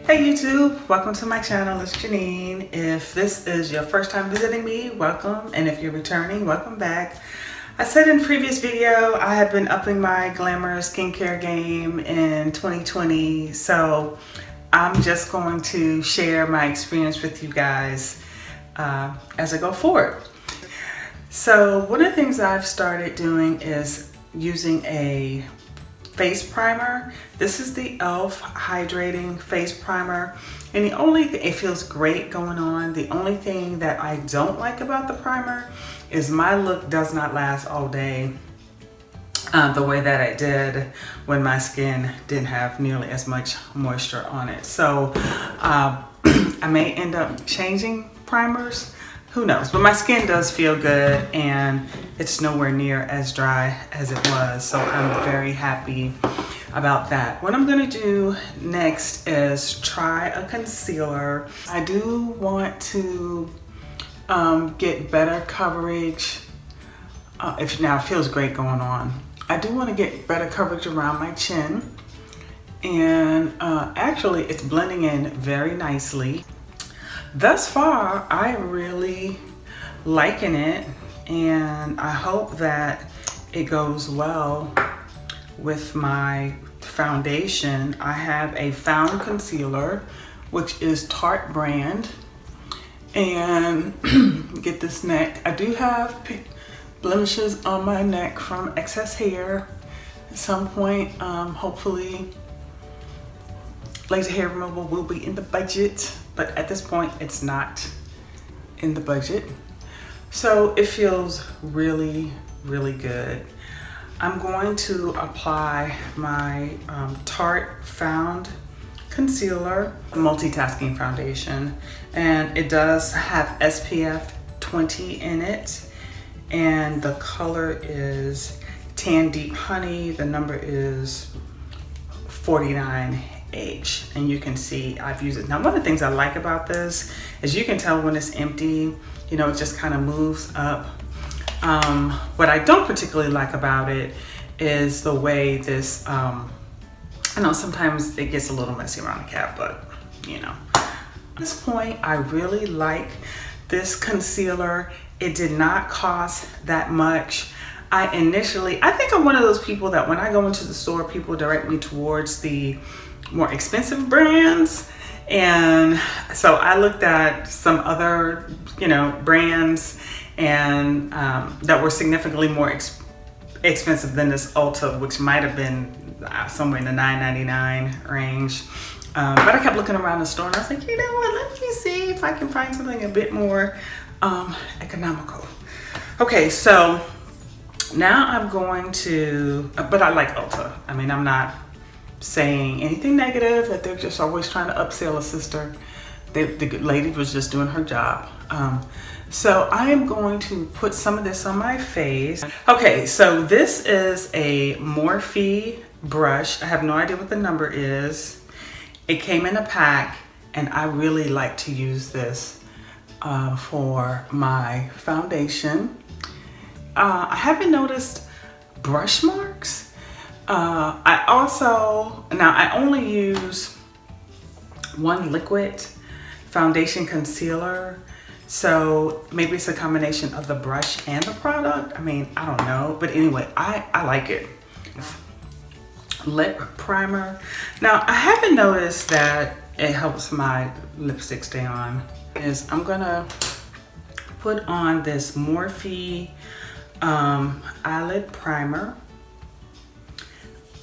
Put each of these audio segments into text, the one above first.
Hey YouTube, welcome to my channel. It's Jeanine. If this is your first time visiting me, welcome, and if you're returning, welcome back. I said in previous video I have been upping my glamour skincare game in 2020, so I'm just going to share my experience with you guys as I go forward. So one of the things I've started doing is using a face primer. This is the e.l.f. hydrating face primer, and the only thing, it feels great going on. The only thing that I don't like about the primer is my look does not last all day the way that it did when my skin didn't have nearly as much moisture on it. So I may end up changing primers, who knows, but my skin does feel good and it's nowhere near as dry as it was, so I'm very happy about that. What I'm gonna do next is try a concealer. I do want to get better coverage. If now it feels great going on. I do want to get better coverage around my chin, and actually it's blending in very nicely. Thus far, I'm really liking it, and I hope that it goes well with my foundation. I have a Found Concealer, which is Tarte brand, and get this neck. I do have blemishes on my neck from excess hair. At some point, hopefully, laser hair removal will be in the budget, but at this point it's not in the budget. So it feels really, really good. I'm going to apply my Tarte Found Concealer Multitasking Foundation, and it does have SPF 20 in it, and the color is Tan Deep Honey. The number is 49H, and you can see I've used it. Now, one of the things I like about this is you can tell when it's empty, you know, it just kind of moves up. What I don't particularly like about it is the way this, I know sometimes it gets a little messy around the cap, but you know. At this point, I really like this concealer. It did not cost that much. I think I'm one of those people that when I go into the store, people direct me towards the more expensive brands. And so I looked at some other, you know, brands and that were significantly more expensive than this Ulta, which might have been somewhere in the $9.99 range. But I kept looking around the store and I was like, you know what, let me see if I can find something a bit more economical. Okay, so now I'm going to, but I like Ulta. I mean, I'm not saying anything negative, that they're just always trying to upsell a sister. The good lady was just doing her job. So I am going to put some of this on my face. Okay, so this is a Morphe brush. I have no idea what the number is. It came in a pack, and I really like to use this for my foundation. I haven't noticed brush marks. I only use one liquid foundation concealer, so maybe it's a combination of the brush and the product. I mean, I don't know, but anyway, I like it. Lip primer. Now, I haven't noticed that it helps my lipstick stay on. I'm gonna put on this Morphe eyelid primer.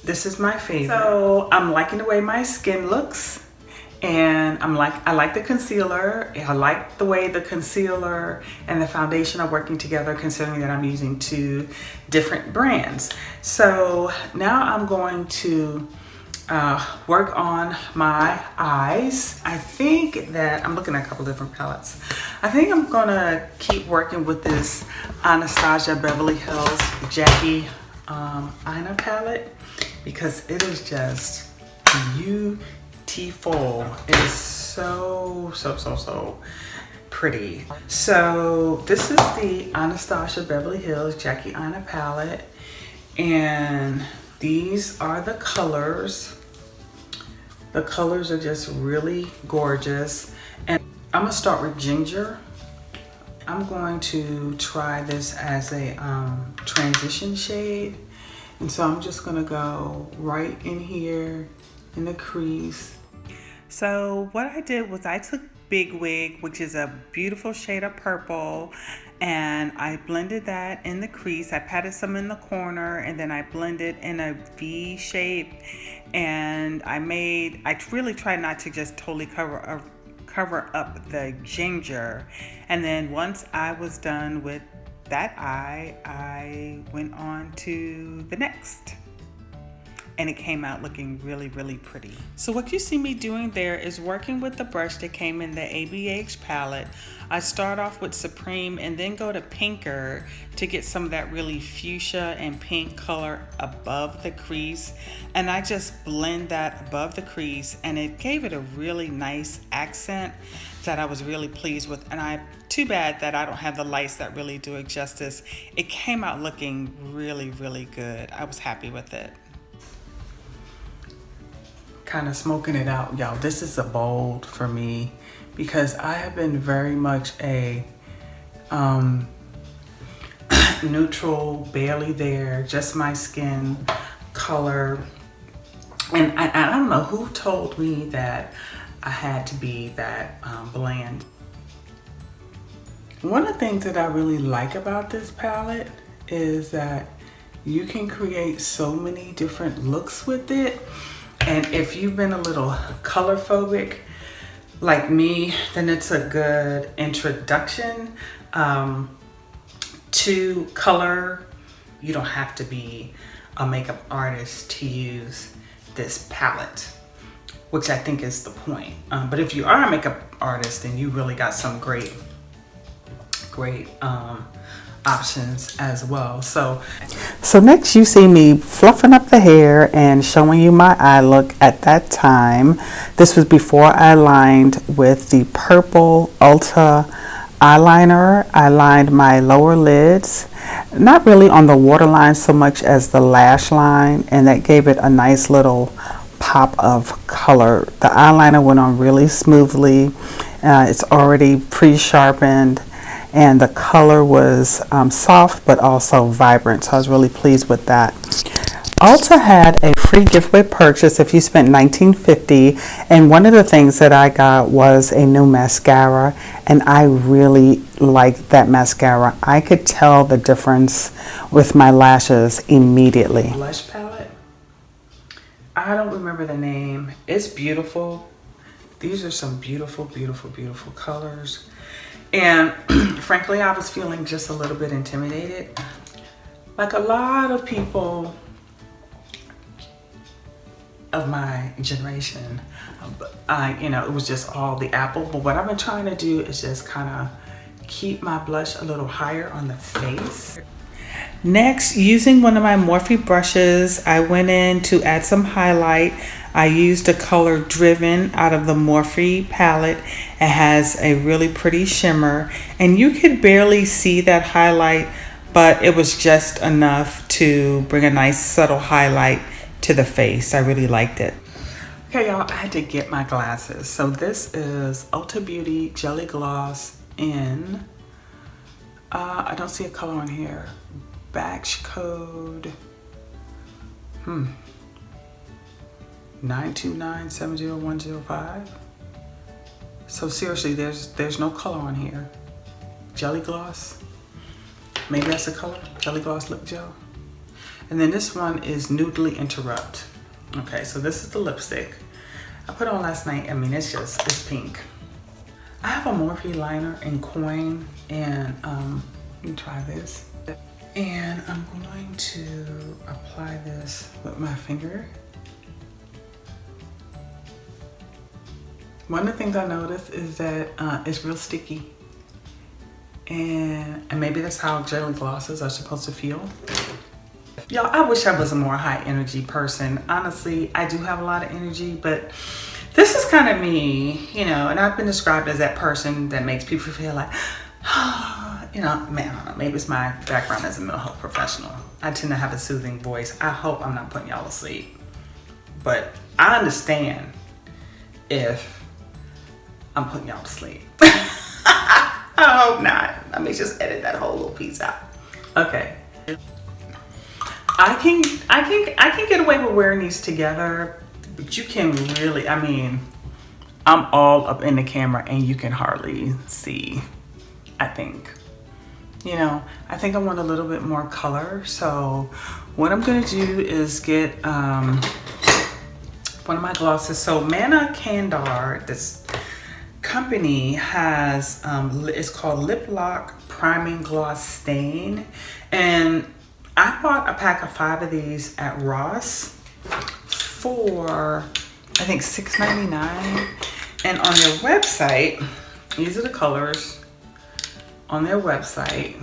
This is my favorite. So I'm liking the way my skin looks, and I like the concealer. I like the way the concealer and the foundation are working together, considering that I'm using two different brands. So now I'm going to work on my eyes. I think that I'm looking at a couple different palettes. I think I'm gonna keep working with this Anastasia Beverly Hills Jackie Aina palette, because it is just beautiful. It is so pretty. So this is the Anastasia Beverly Hills Jackie Aina palette, and these are the colors. The colors are just really gorgeous. And I'm gonna start with ginger. I'm going to try this as a transition shade. And so I'm just gonna go right in here in the crease. So what I did was I took Big Wig, which is a beautiful shade of purple, and I blended that in the crease. I patted some in the corner, and then I blended in a V shape. And I really tried not to just totally cover up the ginger. And then once I was done with that eye, I went on to the next. And it came out looking really, really pretty. So what you see me doing there is working with the brush that came in the ABH palette. I start off with Supreme and then go to Pinker to get some of that really fuchsia and pink color above the crease. And I just blend that above the crease, and it gave it a really nice accent that I was really pleased with. And too bad that I don't have the lights that really do it justice. It came out looking really, really good. I was happy with it. Kind of smoking it out, y'all. This is a bold for me because I have been very much a neutral, barely there, just my skin color. And I don't know who told me that I had to be that bland. One of the things that I really like about this palette is that you can create so many different looks with it. And if you've been a little color phobic like me, then it's a good introduction to color. You don't have to be a makeup artist to use this palette, which I think is the point. But if you are a makeup artist, then you really got some great options as well. So next you see me fluffing up the hair and showing you my eye look at that time. This was before I lined with the purple Ulta eyeliner. I lined my lower lids, not really on the waterline so much as the lash line, and that gave it a nice little pop of color. The eyeliner went on really smoothly. It's already pre-sharpened, and the color was soft but also vibrant, so I was really pleased with that. Ulta had a free giveaway purchase if you spent $19.50, and one of the things that I got was a new mascara, and I really liked that mascara. I could tell the difference with my lashes immediately. Blush palette, I don't remember the name. It's beautiful. These are some beautiful, beautiful, beautiful colors. And frankly, I was feeling just a little bit intimidated. Like a lot of people of my generation, it was just all the apple. But what I've been trying to do is just kind of keep my blush a little higher on the face. Next, using one of my Morphe brushes, I went in to add some highlight. I used the color Driven out of the Morphe palette. It has a really pretty shimmer, and you could barely see that highlight, but it was just enough to bring a nice subtle highlight to the face. I really liked it. Okay, y'all, I had to get my glasses. So this is Ulta Beauty Jelly Gloss in, I don't see a color on here, batch code, 929700105. So seriously, there's no color on here. Jelly gloss. Maybe that's the color. Jelly gloss lip gel. And then this one is Nudely Interrupt. Okay, so this is the lipstick I put on last night. I mean, it's pink. I have a Morphe liner in Coin, and let me try this. And I'm going to apply this with my finger. One of the things I noticed is that it's real sticky. And maybe that's how jelly glosses are supposed to feel. Y'all, I wish I was a more high energy person. Honestly, I do have a lot of energy, but this is kind of me, and I've been described as that person that makes people feel like, man, I don't know, maybe it's my background as a mental health professional. I tend to have a soothing voice. I hope I'm not putting y'all to sleep. But I understand if I'm putting y'all to sleep. I hope not. Let me just edit that whole little piece out. Okay. I can get away with wearing these together, but you can really, I mean, I'm all up in the camera and you can hardly see, I think. You know, I think I want a little bit more color. So what I'm gonna do is get one of my glosses. So Manna Kadar, this company has, it's called Lip Lock Priming Gloss Stain. And I bought a pack of 5 of these at Ross for, I think, $6.99. And on their website, these are the colors on their website.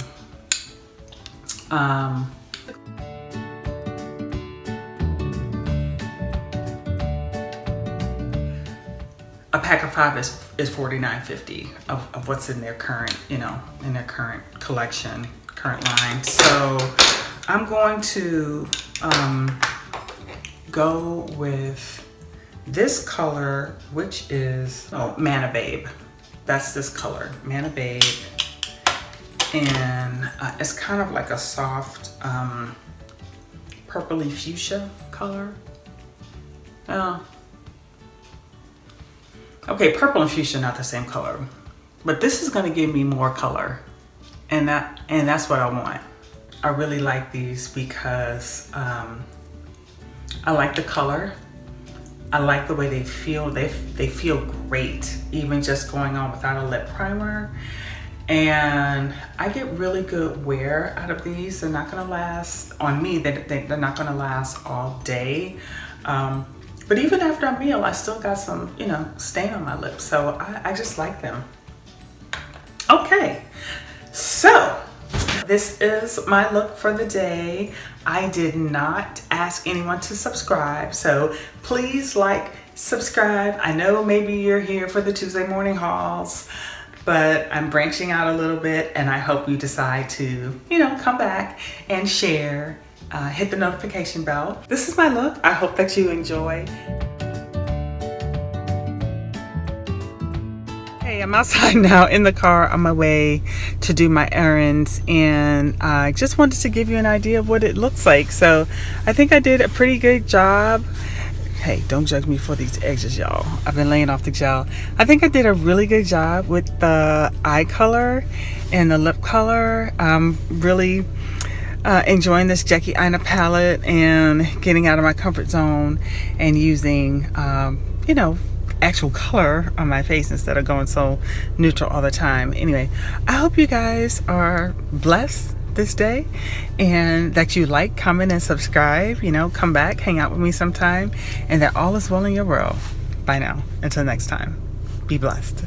A pack of 5 is $49.50 of what's in their current, you know, in their current collection, current line. So I'm going to go with this color, which is, oh, Manna Babe. That's this color, Manna Babe. And it's kind of like a soft purpley fuchsia color. Okay, purple and fuchsia not the same color, but this is going to give me more color, and that's what I want. I really like these because I like the color. I like the way they feel. They feel great, even just going on without a lip primer. And I get really good wear out of these. They're not gonna last, on me, they're not gonna last all day. But even after a meal, I still got some, you know, stain on my lips. So I just like them. Okay, so this is my look for the day. I did not ask anyone to subscribe, so please like, subscribe. I know maybe you're here for the Tuesday morning hauls, but I'm branching out a little bit, and I hope you decide to, you know, come back and share, hit the notification bell. This is my look. I hope that you enjoy. Hey, I'm outside now in the car on my way to do my errands, and I just wanted to give you an idea of what it looks like. So I think I did a pretty good job. Hey, don't judge me for these edges, y'all. I've been laying off the gel. I think I did a really good job with the eye color and the lip color. I'm really enjoying this Jackie Aina palette and getting out of my comfort zone and using, you know, actual color on my face instead of going so neutral all the time. Anyway, I hope you guys are blessed this day, and that you like, comment, and subscribe. You know, come back, hang out with me sometime, and that all is well in your world. Bye now. Until next time, be blessed.